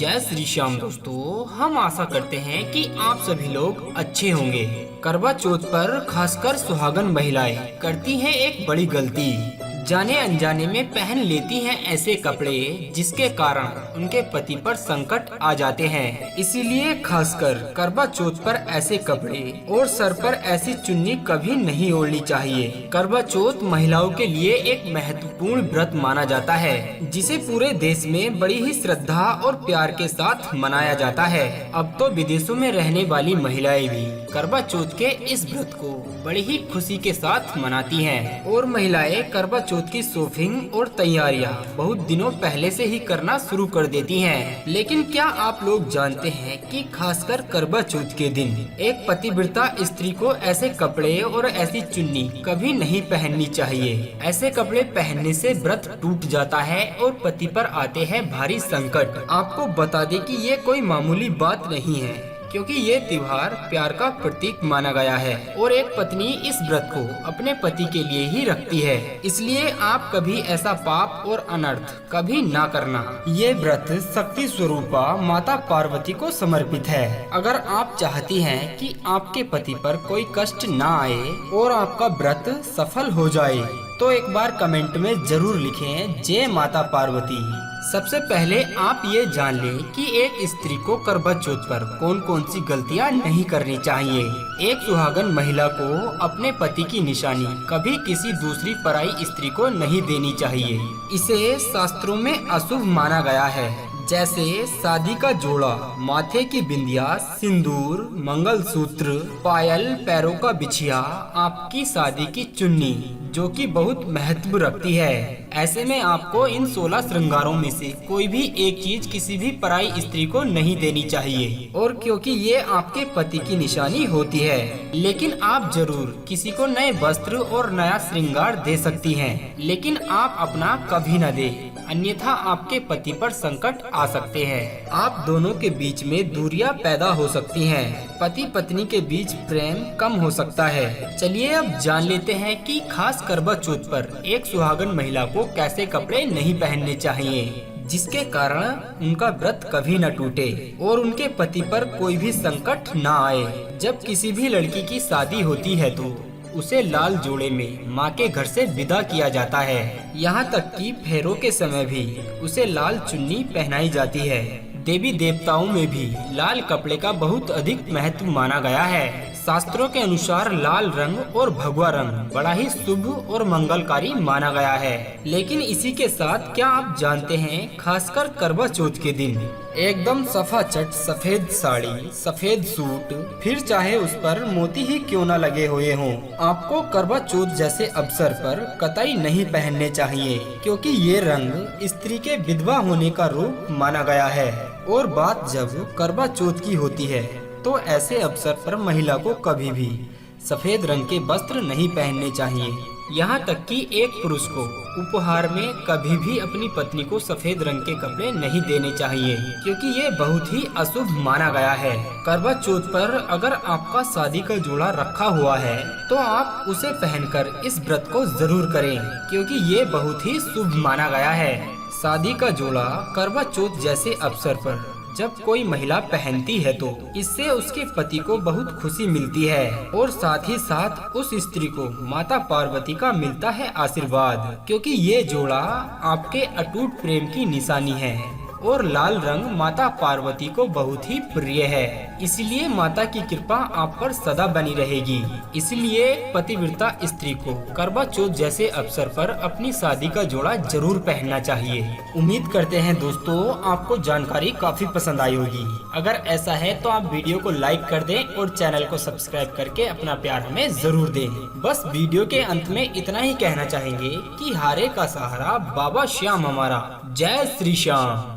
जय श्री श्याम दोस्तों, हम आशा करते हैं कि आप सभी लोग अच्छे होंगे। करवा चौथ पर खासकर सुहागन महिलाएं करती हैं एक बड़ी गलती, जाने अनजाने में पहन लेती हैं ऐसे कपड़े जिसके कारण उनके पति पर संकट आ जाते हैं। इसीलिए खासकर करवा चौथ पर ऐसे कपड़े और सर पर ऐसी चुन्नी कभी नहीं ओढ़नी चाहिए। करवा चौथ महिलाओं के लिए एक महत्वपूर्ण व्रत माना जाता है, जिसे पूरे देश में बड़ी ही श्रद्धा और प्यार के साथ मनाया जाता है। अब तो विदेशों में रहने वाली महिलाएं भी करवा चौथ के इस व्रत को बड़ी ही खुशी के साथ मनाती हैं और महिलाएं करवा चौथ की शॉपिंग और तैयारियां बहुत दिनों पहले से ही करना शुरू कर देती हैं। लेकिन क्या आप लोग जानते हैं कि खासकर करवा चौथ के दिन एक पतिव्रता स्त्री को ऐसे कपड़े और ऐसी चुन्नी कभी नहीं पहननी चाहिए। ऐसे कपड़े पहनने से व्रत टूट जाता है और पति पर आते हैं भारी संकट। आपको बता दें कि ये कोई मामूली बात नहीं है, क्योंकि ये त्योहार प्यार का प्रतीक माना गया है और एक पत्नी इस व्रत को अपने पति के लिए ही रखती है। इसलिए आप कभी ऐसा पाप और अनर्थ कभी ना करना। ये व्रत शक्ति स्वरूपा माता पार्वती को समर्पित है। अगर आप चाहती हैं कि आपके पति पर कोई कष्ट ना आए और आपका व्रत सफल हो जाए, तो एक बार कमेंट में जरूर लिखें जय माता पार्वती। सबसे पहले आप ये जान लें कि एक स्त्री को करवा चौथ पर कौन कौन सी गलतियां नहीं करनी चाहिए। एक सुहागन महिला को अपने पति की निशानी कभी किसी दूसरी पराई स्त्री को नहीं देनी चाहिए। इसे शास्त्रों में अशुभ माना गया है, जैसे शादी का जोड़ा, माथे की बिंदिया, सिंदूर, मंगलसूत्र, पायल, पैरों का बिछिया, आपकी शादी की चुन्नी जो कि बहुत महत्व रखती है। ऐसे में आपको इन 16 श्रृंगारों में से कोई भी एक चीज किसी भी पराई स्त्री को नहीं देनी चाहिए, और क्योंकि ये आपके पति की निशानी होती है। लेकिन आप जरूर किसी को नए वस्त्र और नया श्रृंगार दे सकती हैं, लेकिन आप अपना कभी न दे, अन्यथा आपके पति पर संकट आ सकते हैं। आप दोनों के बीच में दूरियां पैदा हो सकती हैं। पति पत्नी के बीच प्रेम कम हो सकता है। चलिए अब जान लेते हैं कि खास करवा चौथ पर एक सुहागन महिला को कैसे कपड़े नहीं पहनने चाहिए, जिसके कारण उनका व्रत कभी न टूटे और उनके पति पर कोई भी संकट न आए। जब किसी भी लड़की की शादी होती है तो उसे लाल जोड़े में माँ के घर से विदा किया जाता है। यहाँ तक कि फेरों के समय भी उसे लाल चुन्नी पहनाई जाती है। देवी देवताओं में भी लाल कपड़े का बहुत अधिक महत्व माना गया है। शास्त्रों के अनुसार लाल रंग और भगवा रंग बड़ा ही शुभ और मंगलकारी माना गया है। लेकिन इसी के साथ क्या आप जानते हैं, खासकर करवा चौथ के दिन एकदम सफाचट सफेद साड़ी, सफेद सूट, फिर चाहे उस पर मोती ही क्यों न लगे हुए हों, आपको करवा चौथ जैसे अवसर पर कतई नहीं पहनने चाहिए, क्योंकि ये रंग स्त्री के विधवा होने का रूप माना गया है। और बात जब करवा चौथ की होती है तो ऐसे अवसर पर महिला को कभी भी सफेद रंग के वस्त्र नहीं पहनने चाहिए। यहाँ तक कि एक पुरुष को उपहार में कभी भी अपनी पत्नी को सफेद रंग के कपड़े नहीं देने चाहिए, क्योंकि ये बहुत ही अशुभ माना गया है। करवा चौथ पर अगर आपका शादी का जोड़ा रखा हुआ है तो आप उसे पहनकर इस व्रत को जरूर करें, क्योंकि ये बहुत ही शुभ माना गया है। शादी का जोड़ा करवा चौथ जैसे अवसर पर जब कोई महिला पहनती है तो इससे उसके पति को बहुत खुशी मिलती है और साथ ही साथ उस स्त्री को माता पार्वती का मिलता है आशीर्वाद, क्योंकि ये जोड़ा आपके अटूट प्रेम की निशानी है और लाल रंग माता पार्वती को बहुत ही प्रिय है। इसलिए माता की कृपा आप पर सदा बनी रहेगी। इसलिए पतिव्रता स्त्री को करवा चौथ जैसे अवसर पर अपनी शादी का जोड़ा जरूर पहनना चाहिए। उम्मीद करते हैं दोस्तों आपको जानकारी काफी पसंद आई होगी। अगर ऐसा है तो आप वीडियो को लाइक कर दें और चैनल को सब्सक्राइब करके अपना प्यार हमें जरूर दें। बस वीडियो के अंत में इतना ही कहना चाहेंगे कि हारे का सहारा बाबा श्याम हमारा। जय श्री श्याम।